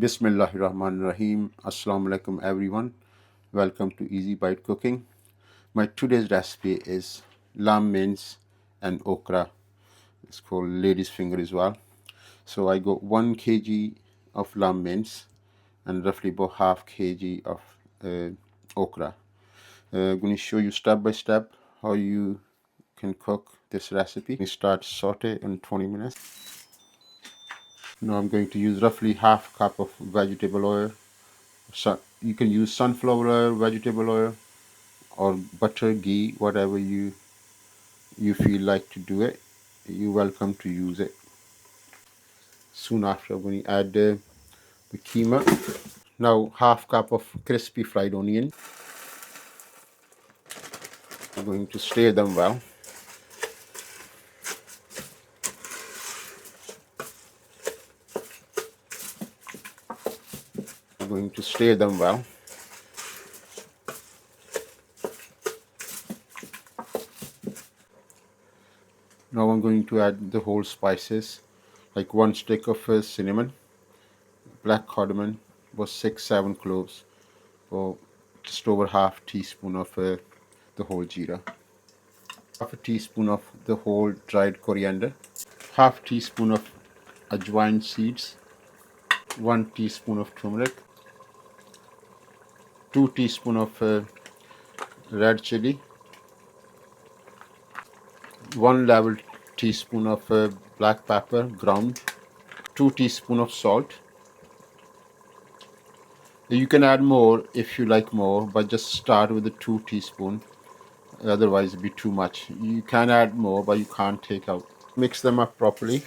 Bismillahirrahmanirrahim. Assalamu alaikum everyone. Welcome to Easy Bite Cooking. My today's recipe is lamb mince and okra. It's called lady's finger as well. So I got 1 kg of lamb mince and roughly about half kg of okra. I'm going to show you step by step how you can cook this recipe. We start saute in 20 minutes. Now I'm going to use roughly half cup of vegetable oil. So you can use sunflower oil, vegetable oil, or butter, ghee, whatever you feel like to do it. You're welcome to use it. Soon after, I'm going to add the keema. Now half cup of crispy fried onion. I'm going to stir them well. I'm going to stir them well. Now I'm going to add the whole spices, like 1 stick of cinnamon, black cardamom, about 6-7 cloves, or just over half teaspoon of the whole jeera, half a teaspoon of the whole dried coriander, half teaspoon of ajwain seeds, 1 teaspoon of turmeric, 2 teaspoon of red chili, 1 level teaspoon of black pepper ground, 2 teaspoon of salt. You can add more if you like more, but just start with the 2 teaspoon, otherwise it'll be too much. You can add more, but you can't take out. Mix them up properly.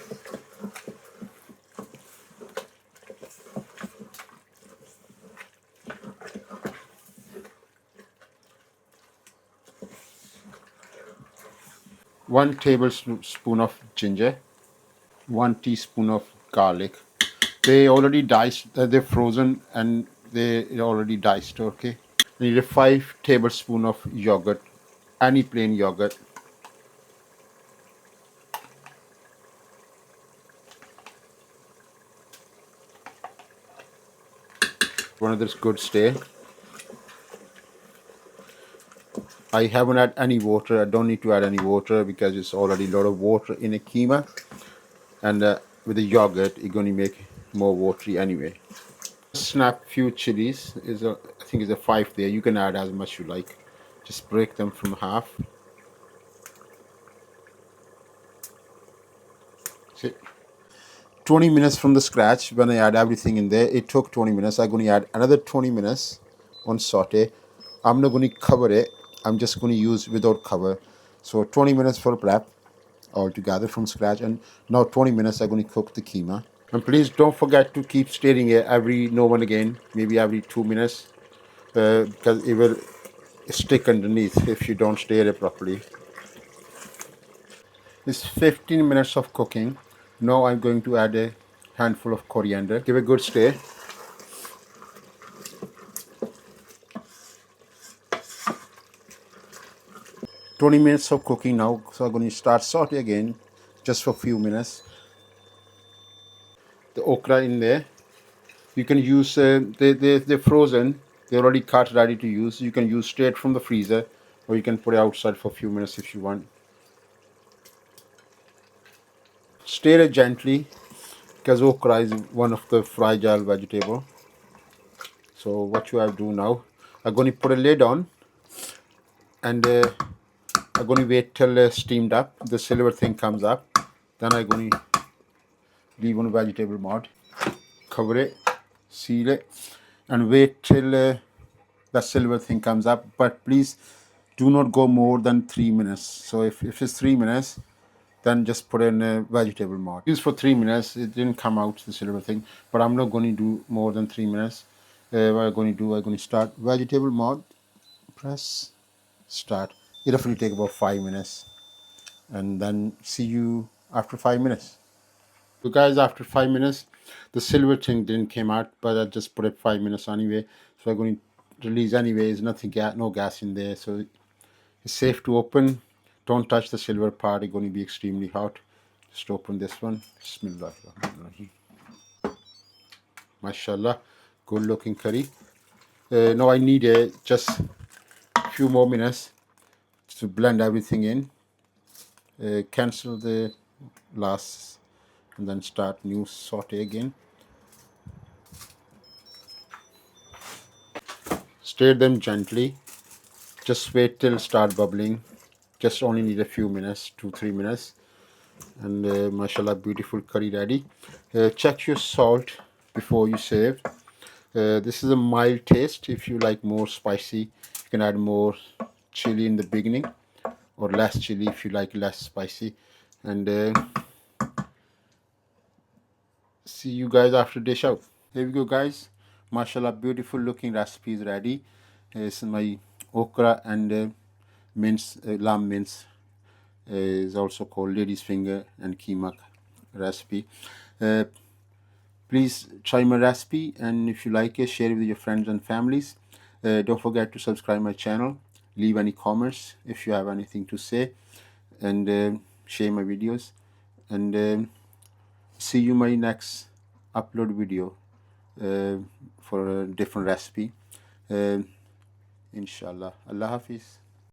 One tablespoon of ginger, 1 teaspoon of garlic. They already diced, they're frozen and they're already diced, okay? I need a 5 tablespoon of yogurt, any plain yogurt. One of this good stir. I haven't had any water. I don't need to add any water because it's already a lot of water in a keema, and with the yogurt it's going to make more watery anyway. Snap few chilies, I think is a 5 there. You can add as much you like. Just break them from half. See, 20 minutes from the scratch. When I add everything in there, it took 20 minutes. I'm going to add another 20 minutes on saute. I'm not going to cover it. I'm just going to use without cover. So 20 minutes for prep altogether from scratch, and now 20 minutes I'm going to cook the keema. And please don't forget to keep stirring it every now and again, maybe every 2 minutes, because it will stick underneath if you don't stir it properly. It's 15 minutes of cooking. Now I'm going to add a handful of coriander. Give a good stir. "20 minutes of cooking now, so I'm going to start saute again just for a few minutes. The okra in there. You can use, they're frozen. They're already cut, ready to use. You can use straight from the freezer, or you can put it outside for a few minutes if you want. Stir it gently, because okra is one of the fragile vegetable. So what you have to do now, I'm going to put a lid on, and I'm going to wait till steamed up, the silver thing comes up. Then I'm going to leave on vegetable mode, cover it, seal it, and wait till the silver thing comes up. But please do not go more than 3 minutes. So if it's 3 minutes, then just put in a vegetable mode. Use for 3 minutes. It didn't come out, the silver thing, but I'm not going to do more than 3 minutes. What I'm going to do, I'm going to start vegetable mode, press start. It definitely take about 5 minutes, and then see you after 5 minutes. So guys, after 5 minutes, the silver thing didn't came out, but I just put it 5 minutes anyway. So I'm going to release anyway. There's nothing, no gas in there, so it's safe to open. Don't touch the silver part. It's going to be extremely hot. Just open this one. Bismillah. Mashallah, good looking curry. Now I need just a few more minutes to blend everything in. Cancel the last and then start new saute again. Stir them gently. Just wait till start bubbling. Just only need a few minutes, 2-3 minutes, and mashallah, beautiful curry ready. Check your salt before you serve. This is a mild taste. If you like more spicy, you can add more chili in the beginning, or less chili if you like less spicy. And see you guys after dish out. Here we go, guys. Mashallah, beautiful looking recipe is ready. This is my okra and mince, lamb mince, is also called lady's finger and keema recipe. Uh, Please try my recipe, and if you like it, share it with your friends and families. Don't forget to subscribe my channel. Leave any comments if you have anything to say, and share my videos. And see you my next upload video for a different recipe. Uh, Inshallah. Allah Hafiz.